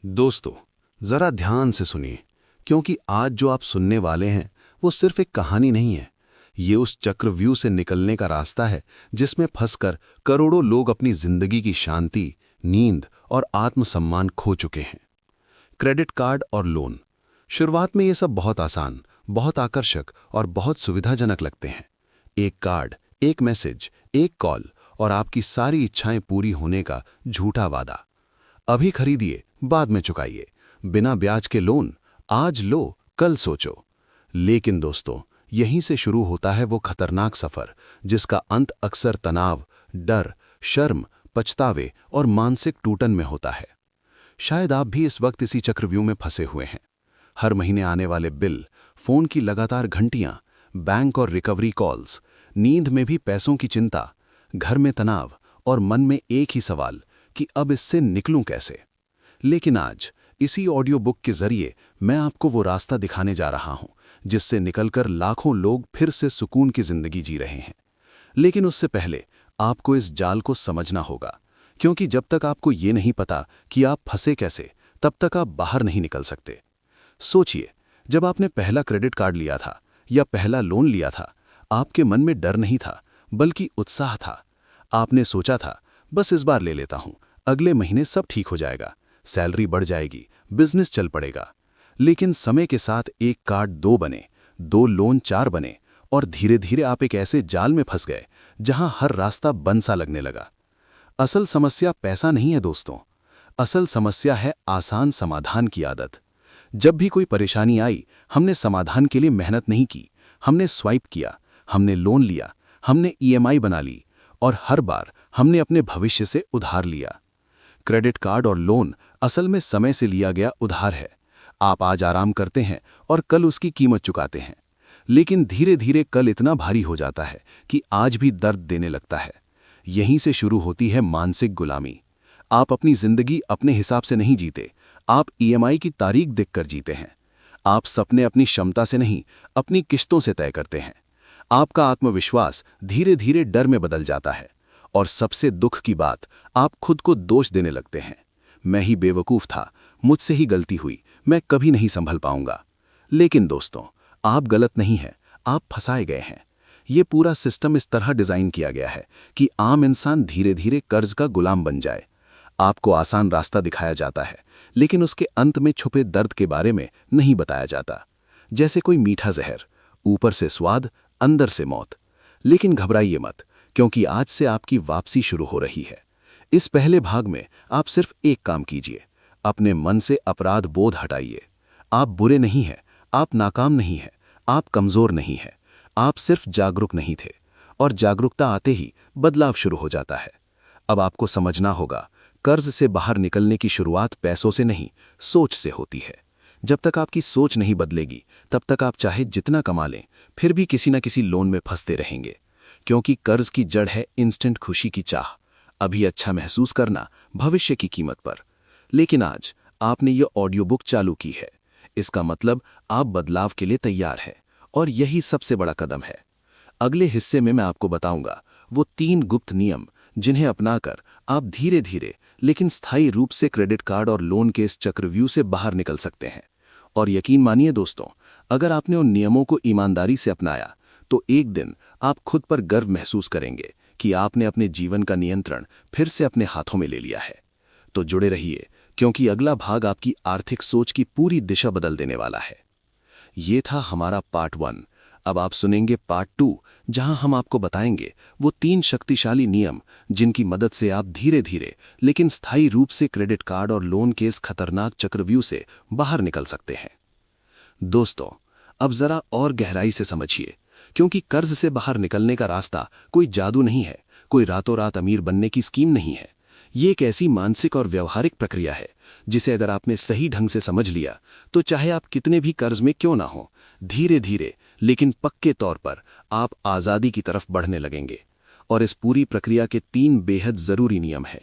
दोस्तों, जरा ध्यान से सुनिए, क्योंकि आज जो आप सुनने वाले हैं वो सिर्फ एक कहानी नहीं है। ये उस चक्रव्यूह से निकलने का रास्ता है जिसमें फंसकर करोड़ों लोग अपनी जिंदगी की शांति, नींद और आत्मसम्मान खो चुके हैं। क्रेडिट कार्ड और लोन। शुरुआत में ये सब बहुत आसान, बहुत आकर्षक और बहुत सुविधाजनक लगते हैं। एक कार्ड, एक मैसेज, एक कॉल और आपकी सारी इच्छाएं पूरी होने का झूठा वादा। अभी खरीदिए, बाद में चुकाइए, बिना ब्याज के लोन, आज लो कल सोचो। लेकिन दोस्तों, यहीं से शुरू होता है वो खतरनाक सफर जिसका अंत अक्सर तनाव, डर, शर्म, पछतावे और मानसिक टूटन में होता है। शायद आप भी इस वक्त इसी चक्रव्यूह में फंसे हुए हैं। हर महीने आने वाले बिल, फोन की लगातार घंटियां, बैंक और रिकवरी कॉल्स, नींद में भी पैसों की चिंता, घर में तनाव और मन में एक ही सवाल कि अब इससे निकलूं कैसे। लेकिन आज इसी ऑडियो बुक के जरिए मैं आपको वो रास्ता दिखाने जा रहा हूं जिससे निकलकर लाखों लोग फिर से सुकून की जिंदगी जी रहे हैं। लेकिन उससे पहले आपको इस जाल को समझना होगा, क्योंकि जब तक आपको ये नहीं पता कि आप फंसे कैसे, तब तक आप बाहर नहीं निकल सकते। सोचिए, जब आपने पहला क्रेडिट कार्ड लिया था या पहला लोन लिया था, आपके मन में डर नहीं था बल्कि उत्साह था। आपने सोचा था, बस इस बार ले लेता हूं, अगले महीने सब ठीक हो जाएगा, सैलरी बढ़ जाएगी, बिजनेस चल पड़ेगा। लेकिन समय के साथ एक कार्ड 2 बने, 2 लोन 4 बने और धीरे धीरे आप एक ऐसे जाल में फंस गए जहां हर रास्ता बंद सा लगने लगा। असल समस्या पैसा नहीं है दोस्तों, असल समस्या है आसान समाधान की आदत। जब भी कोई परेशानी आई, हमने समाधान के लिए मेहनत नहीं की, हमने स्वाइप किया, हमने लोन लिया, हमने ईएमआई बना ली और हर बार हमने अपने भविष्य से उधार लिया। क्रेडिट कार्ड और लोन असल में समय से लिया गया उधार है। आप आज आराम करते हैं और कल उसकी कीमत चुकाते हैं, लेकिन धीरे धीरे कल इतना भारी हो जाता है कि आज भी दर्द देने लगता है। यहीं से शुरू होती है मानसिक गुलामी। आप अपनी जिंदगी अपने हिसाब से नहीं जीते, आप ईएमआई की तारीख देखकर जीते हैं। आप सपने अपनी क्षमता से नहीं, अपनी किश्तों से तय करते हैं। आपका आत्मविश्वास धीरे धीरे डर में बदल जाता है और सबसे दुख की बात, आप खुद को दोष देने लगते हैं। मैं ही बेवकूफ था, मुझसे ही गलती हुई, मैं कभी नहीं संभल पाऊंगा। लेकिन दोस्तों, आप गलत नहीं हैं, आप फंसाए गए हैं। ये पूरा सिस्टम इस तरह डिजाइन किया गया है कि आम इंसान धीरे धीरे कर्ज का गुलाम बन जाए। आपको आसान रास्ता दिखाया जाता है, लेकिन उसके अंत में छुपे दर्द के बारे में नहीं बताया जाता। जैसे कोई मीठा जहर, ऊपर से स्वाद, अंदर से मौत। लेकिन घबराइए मत, क्योंकि आज से आपकी वापसी शुरू हो रही है। इस पहले भाग में आप सिर्फ एक काम कीजिए, अपने मन से अपराध बोध हटाइए। आप बुरे नहीं हैं, आप नाकाम नहीं हैं, आप कमजोर नहीं हैं, आप सिर्फ जागरूक नहीं थे। और जागरूकता आते ही बदलाव शुरू हो जाता है। अब आपको समझना होगा, कर्ज से बाहर निकलने की शुरुआत पैसों से नहीं, सोच से होती है। जब तक आपकी सोच नहीं बदलेगी, तब तक आप चाहे जितना कमा लें, फिर भी किसी न किसी लोन में फंसते रहेंगे। क्योंकि कर्ज की जड़ है इंस्टेंट खुशी की चाह, अभी अच्छा महसूस करना भविष्य की कीमत पर। लेकिन आज आपने ये ऑडियो बुक चालू की है, इसका मतलब आप बदलाव के लिए तैयार हैं, और यही सबसे बड़ा कदम है। अगले हिस्से में मैं आपको बताऊंगा वो 3 गुप्त नियम जिन्हें अपनाकर आप धीरे धीरे लेकिन स्थायी रूप से क्रेडिट कार्ड और लोन के इस चक्रव्यूह से बाहर निकल सकते हैं। और यकीन मानिए दोस्तों, अगर आपने उन नियमों को ईमानदारी से अपनाया, तो एक दिन आप खुद पर गर्व महसूस करेंगे कि आपने अपने जीवन का नियंत्रण फिर से अपने हाथों में ले लिया है। तो जुड़े रहिए, क्योंकि अगला भाग आपकी आर्थिक सोच की पूरी दिशा बदल देने वाला है। ये था हमारा पार्ट 1। अब आप सुनेंगे पार्ट 2, जहां हम आपको बताएंगे वो 3 शक्तिशाली नियम जिनकी मदद से आप धीरे धीरे लेकिन स्थायी रूप से क्रेडिट कार्ड और लोन के इस खतरनाक चक्रव्यूह से बाहर निकल सकते हैं। दोस्तों, अब जरा और गहराई से समझिए, क्योंकि कर्ज से बाहर निकलने का रास्ता कोई जादू नहीं है, कोई रातों रात अमीर बनने की स्कीम नहीं है। ये एक ऐसी मानसिक और व्यवहारिक प्रक्रिया है जिसे अगर आपने सही ढंग से समझ लिया, तो चाहे आप कितने भी कर्ज में क्यों ना हो, धीरे धीरे लेकिन पक्के तौर पर आप आज़ादी की तरफ बढ़ने लगेंगे। और इस पूरी प्रक्रिया के 3 बेहद जरूरी नियम हैं।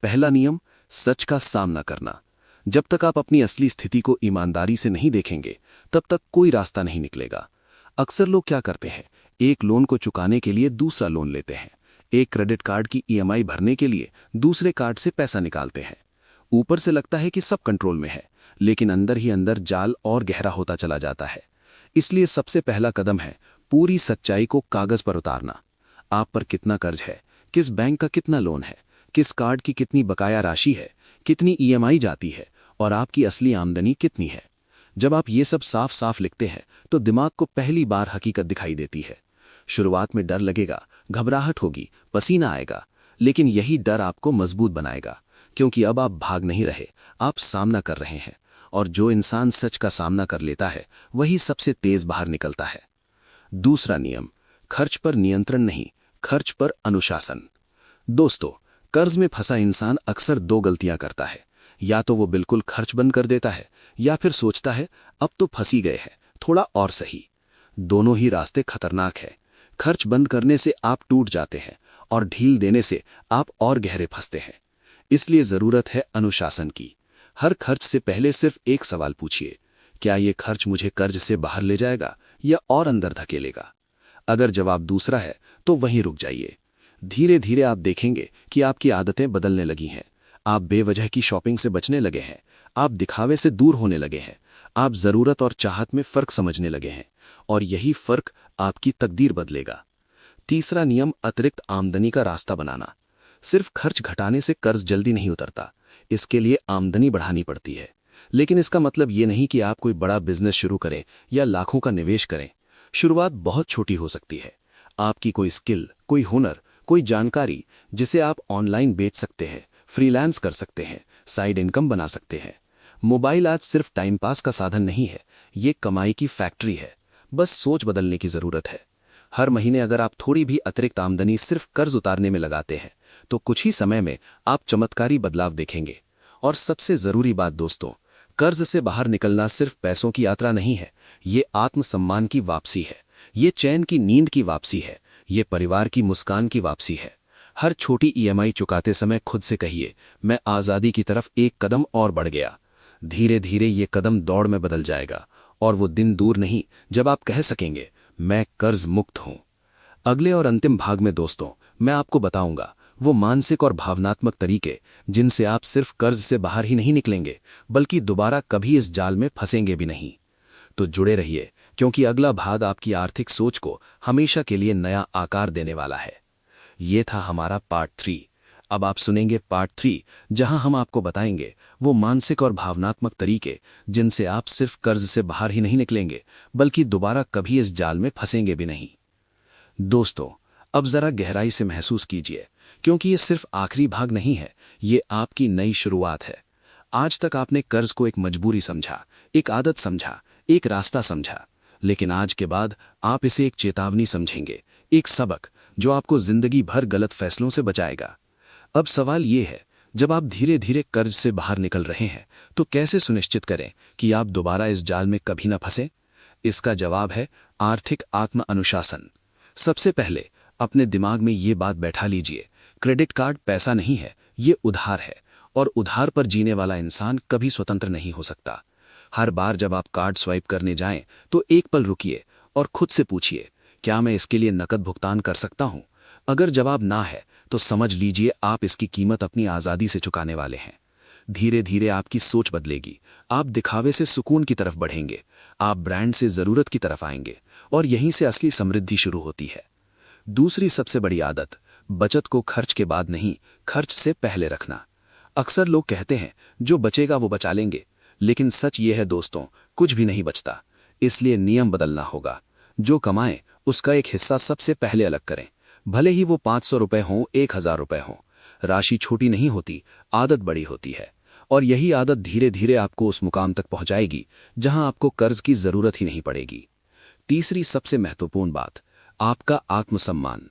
पहला नियम, सच का सामना करना। जब तक आप अपनी असली स्थिति को ईमानदारी से नहीं देखेंगे, तब तक कोई रास्ता नहीं निकलेगा। अक्सर लोग क्या करते हैं, एक लोन को चुकाने के लिए दूसरा लोन लेते हैं, एक क्रेडिट कार्ड की ईएमआई भरने के लिए दूसरे कार्ड से पैसा निकालते हैं। ऊपर से लगता है कि सब कंट्रोल में है, लेकिन अंदर ही अंदर जाल और गहरा होता चला जाता है। इसलिए सबसे पहला कदम है पूरी सच्चाई को कागज पर उतारना। आप पर कितना कर्ज है, किस बैंक का कितना लोन है, किस कार्ड की कितनी बकाया राशि है, कितनी ईएमआई जाती है और आपकी असली आमदनी कितनी है। जब आप ये सब साफ साफ लिखते हैं तो दिमाग को पहली बार हकीकत दिखाई देती है। शुरुआत में डर लगेगा, घबराहट होगी, पसीना आएगा, लेकिन यही डर आपको मजबूत बनाएगा, क्योंकि अब आप भाग नहीं रहे, आप सामना कर रहे हैं। और जो इंसान सच का सामना कर लेता है वही सबसे तेज बाहर निकलता है। दूसरा नियम, खर्च पर नियंत्रण नहीं, खर्च पर अनुशासन। दोस्तों, कर्ज में फंसा इंसान अक्सर दो गलतियां करता है। या तो वो बिल्कुल खर्च बंद कर देता है, या फिर सोचता है अब तो फंसी गए हैं, थोड़ा और सही। दोनों ही रास्ते खतरनाक है। खर्च बंद करने से आप टूट जाते हैं और ढील देने से आप और गहरे फंसते हैं। इसलिए जरूरत है अनुशासन की। हर खर्च से पहले सिर्फ एक सवाल पूछिए, क्या ये खर्च मुझे कर्ज से बाहर ले जाएगा या और अंदर धकेलेगा? अगर जवाब दूसरा है तो वहीं रुक जाइए। धीरे धीरे आप देखेंगे कि आपकी आदतें बदलने लगी हैं। आप बेवजह की शॉपिंग से बचने लगे हैं, आप दिखावे से दूर होने लगे हैं, आप जरूरत और चाहत में फर्क समझने लगे हैं, और यही फर्क आपकी तकदीर बदलेगा। तीसरा नियम, अतिरिक्त आमदनी का रास्ता बनाना। सिर्फ खर्च घटाने से कर्ज जल्दी नहीं उतरता, इसके लिए आमदनी बढ़ानी पड़ती है। लेकिन इसका मतलब ये नहीं कि आप कोई बड़ा बिजनेस शुरू करें या लाखों का निवेश करें। शुरुआत बहुत छोटी हो सकती है। आपकी कोई स्किल, कोई हुनर, कोई जानकारी जिसे आप ऑनलाइन बेच सकते हैं, फ्रीलांस कर सकते हैं, साइड इनकम बना सकते हैं। मोबाइल आज सिर्फ टाइम पास का साधन नहीं है, ये कमाई की फैक्ट्री है। बस सोच बदलने की जरूरत है। हर महीने अगर आप थोड़ी भी अतिरिक्त आमदनी सिर्फ कर्ज उतारने में लगाते हैं तो कुछ ही समय में आप चमत्कारी बदलाव देखेंगे। और सबसे जरूरी बात दोस्तों, कर्ज से बाहर निकलना सिर्फ पैसों की यात्रा नहीं है, ये आत्मसम्मान की वापसी है, ये चैन की नींद की वापसी है, ये परिवार की मुस्कान की वापसी है। हर छोटी ईएमआई चुकाते समय खुद से कहिए, मैं आजादी की तरफ एक कदम और बढ़ गया। धीरे धीरे ये कदम दौड़ में बदल जाएगा, और वो दिन दूर नहीं जब आप कह सकेंगे, मैं कर्ज मुक्त हूं। अगले और अंतिम भाग में दोस्तों, मैं आपको बताऊंगा वो मानसिक और भावनात्मक तरीके जिनसे आप सिर्फ कर्ज से बाहर ही नहीं निकलेंगे, बल्कि दोबारा कभी इस जाल में फंसेंगे भी नहीं। तो जुड़े रहिए, क्योंकि अगला भाग आपकी आर्थिक सोच को हमेशा के लिए नया आकार देने वाला है। ये था हमारा पार्ट 3। अब आप सुनेंगे पार्ट 3, जहां हम आपको बताएंगे वो मानसिक और भावनात्मक तरीके जिनसे आप सिर्फ कर्ज से बाहर ही नहीं निकलेंगे, बल्कि दोबारा कभी इस जाल में फंसेंगे भी नहीं। दोस्तों, अब जरा गहराई से महसूस कीजिए, क्योंकि ये सिर्फ आखिरी भाग नहीं है, ये आपकी नई शुरुआत है। आज तक आपने कर्ज को एक मजबूरी समझा, एक आदत समझा, एक रास्ता समझा, लेकिन आज के बाद आप इसे एक चेतावनी समझेंगे, एक सबक जो आपको जिंदगी भर गलत फैसलों से बचाएगा। अब सवाल ये है, जब आप धीरे धीरे कर्ज से बाहर निकल रहे हैं तो कैसे सुनिश्चित करें कि आप दोबारा इस जाल में कभी न फंसे? इसका जवाब है आर्थिक आत्म अनुशासन। सबसे पहले अपने दिमाग में ये बात बैठा लीजिए, क्रेडिट कार्ड पैसा नहीं है, ये उधार है, और उधार पर जीने वाला इंसान कभी स्वतंत्र नहीं हो सकता। हर बार जब आप कार्ड स्वाइप करने जाएं तो एक पल रुकिए और खुद से पूछिए, क्या मैं इसके लिए नकद भुगतान कर सकता हूं? अगर जवाब ना है तो समझ लीजिए आप इसकी कीमत अपनी आजादी से चुकाने वाले हैं। धीरे धीरे आपकी सोच बदलेगी, आप दिखावे से सुकून की तरफ बढ़ेंगे, आप ब्रांड से जरूरत की तरफ आएंगे, और यहीं से असली समृद्धि शुरू होती है। दूसरी सबसे बड़ी आदत, बचत को खर्च के बाद नहीं, खर्च से पहले रखना। अक्सर लोग कहते हैं जो बचेगा वो बचा लेंगे, लेकिन सच ये है दोस्तों, कुछ भी नहीं बचता। इसलिए नियम बदलना होगा। जो कमाएं उसका एक हिस्सा सबसे पहले अलग करें, भले ही वो 500 रुपए हों, 1000 रुपए हों। राशि छोटी नहीं होती, आदत बड़ी होती है, और यही आदत धीरे धीरे आपको उस मुकाम तक पहुंचाएगी जहां आपको कर्ज की जरूरत ही नहीं पड़ेगी। तीसरी सबसे महत्वपूर्ण बात, आपका आत्मसम्मान।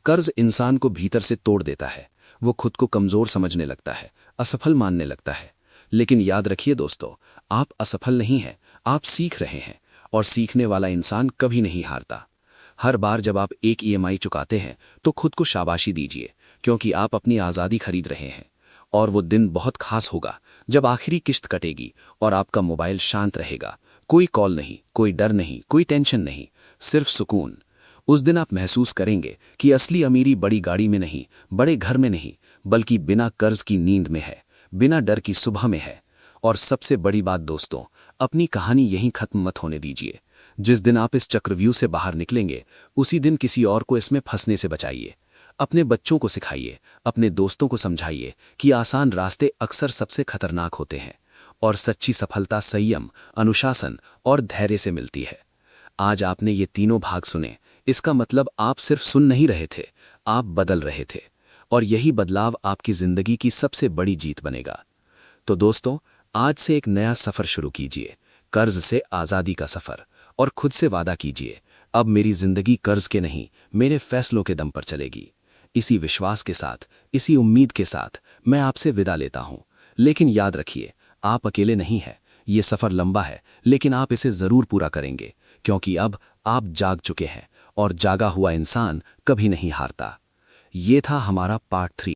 कर्ज इंसान को भीतर से तोड़ देता है, वो खुद को कमजोर समझने लगता है, असफल मानने लगता है। लेकिन याद रखिए दोस्तों, आप असफल नहीं हैं, आप सीख रहे हैं, और सीखने वाला इंसान कभी नहीं हारता। हर बार जब आप एक ईएमआई चुकाते हैं तो खुद को शाबाशी दीजिए, क्योंकि आप अपनी आज़ादी खरीद रहे हैं। और वो दिन बहुत खास होगा जब आखिरी किश्त कटेगी और आपका मोबाइल शांत रहेगा, कोई कॉल नहीं, कोई डर नहीं, कोई टेंशन नहीं, सिर्फ सुकून। उस दिन आप महसूस करेंगे कि असली अमीरी बड़ी गाड़ी में नहीं, बड़े घर में नहीं, बल्कि बिना कर्ज की नींद में है, बिना डर की सुबह में है। और सबसे बड़ी बात दोस्तों, अपनी कहानी यहीं खत्म मत होने दीजिए। जिस दिन आप इस चक्रव्यूह से बाहर निकलेंगे, उसी दिन किसी और को इसमें फंसने से बचाइए। अपने बच्चों को सिखाइए, अपने दोस्तों को समझाइए कि आसान रास्ते अक्सर सबसे खतरनाक होते हैं और सच्ची सफलता संयम, अनुशासन और धैर्य से मिलती है। आज आपने ये तीनों भाग सुने, इसका मतलब आप सिर्फ सुन नहीं रहे थे, आप बदल रहे थे। और यही बदलाव आपकी जिंदगी की सबसे बड़ी जीत बनेगा। तो दोस्तों, आज से एक नया सफर शुरू कीजिए, कर्ज से आजादी का सफर। और खुद से वादा कीजिए, अब मेरी जिंदगी कर्ज के नहीं, मेरे फैसलों के दम पर चलेगी। इसी विश्वास के साथ, इसी उम्मीद के साथ मैं आपसे विदा लेता हूं। लेकिन याद रखिए, आप अकेले नहीं हैं। ये सफर लंबा है, लेकिन आप इसे जरूर पूरा करेंगे, क्योंकि अब आप जाग चुके हैं और जागा हुआ इंसान कभी नहीं हारता। ये था हमारा पार्ट 3।